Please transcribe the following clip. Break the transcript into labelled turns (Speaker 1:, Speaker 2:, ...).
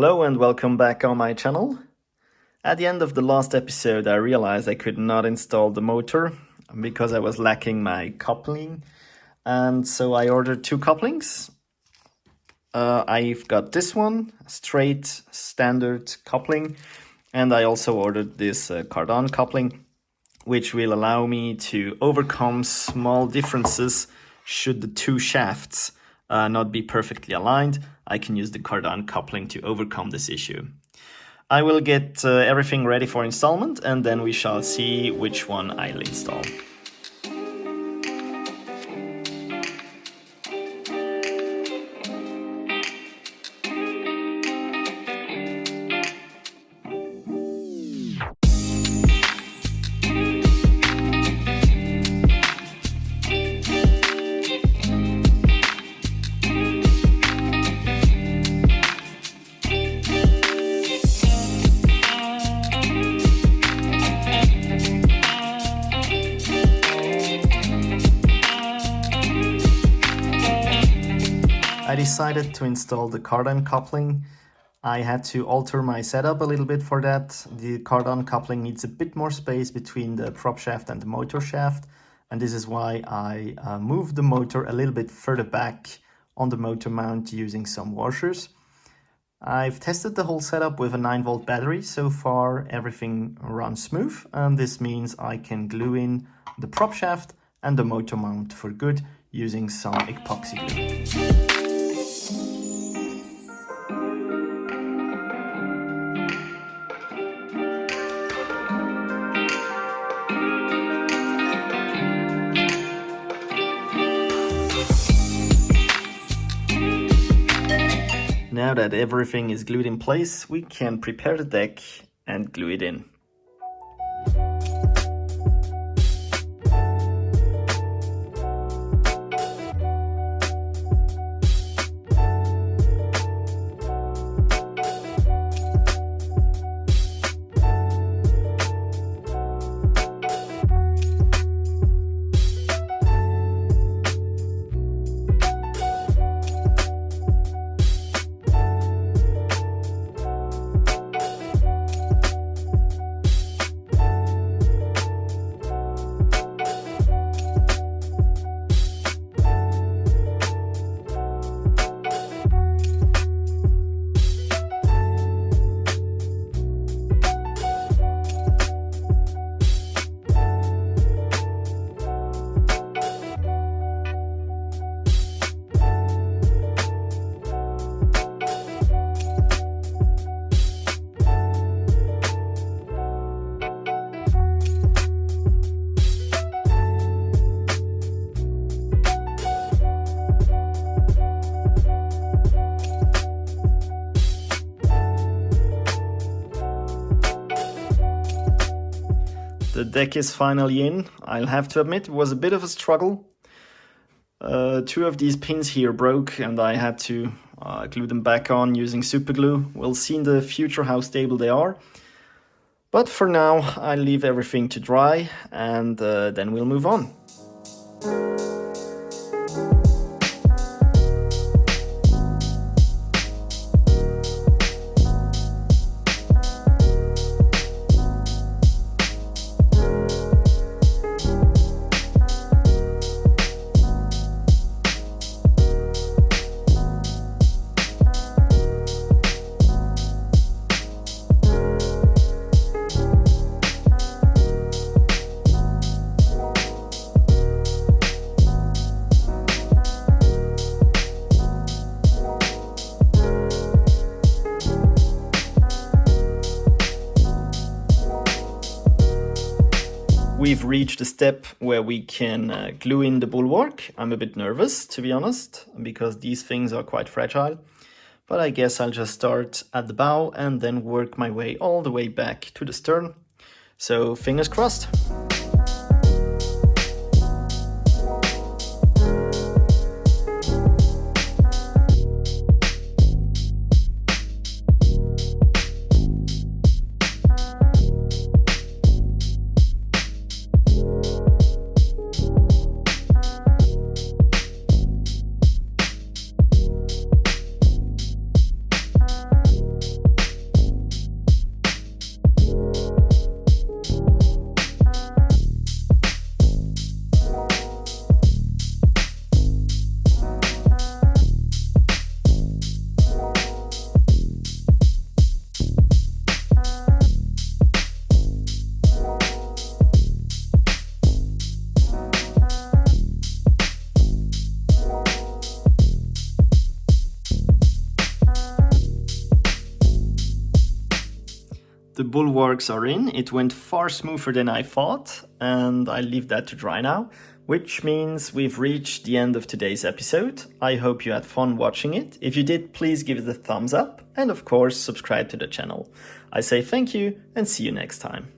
Speaker 1: Hello and welcome back on my channel. At the end of the last episode I realized I could not install the motor because I was lacking my coupling, and so I ordered two couplings. I've got this one, straight standard coupling, and I also ordered this cardan coupling, which will allow me to overcome small differences should the two shafts not be perfectly aligned. I can use the cardan coupling to overcome this issue. I will get everything ready for installment, and then we shall see which one I'll install. I decided to install the cardan coupling. I had to alter my setup a little bit for that. The cardan coupling needs a bit more space between the prop shaft and the motor shaft, and this is why I moved the motor a little bit further back on the motor mount using some washers. I've tested the whole setup with a 9-volt battery. So far everything runs smooth, and this means I can glue in the prop shaft and the motor mount for good using some epoxy glue. Now that everything is glued in place, we can prepare the deck and glue it in. The deck is finally in. I'll have to admit it was a bit of a struggle. Two of these pins here broke and I had to glue them back on using super glue. We'll see in the future how stable they are. But for now I'll leave everything to dry, and then we'll move on. We've reached a step where we can glue in the bulwark. I'm a bit nervous, to be honest, because these things are quite fragile. But I guess I'll just start at the bow and then work my way all the way back to the stern. So fingers crossed. The bulwarks are in. It went far smoother than I thought, and I leave that to dry now, which means we've reached the end of today's episode. I hope you had fun watching it. If you did, please give it a thumbs up, and of course, subscribe to the channel. I say thank you, and see you next time.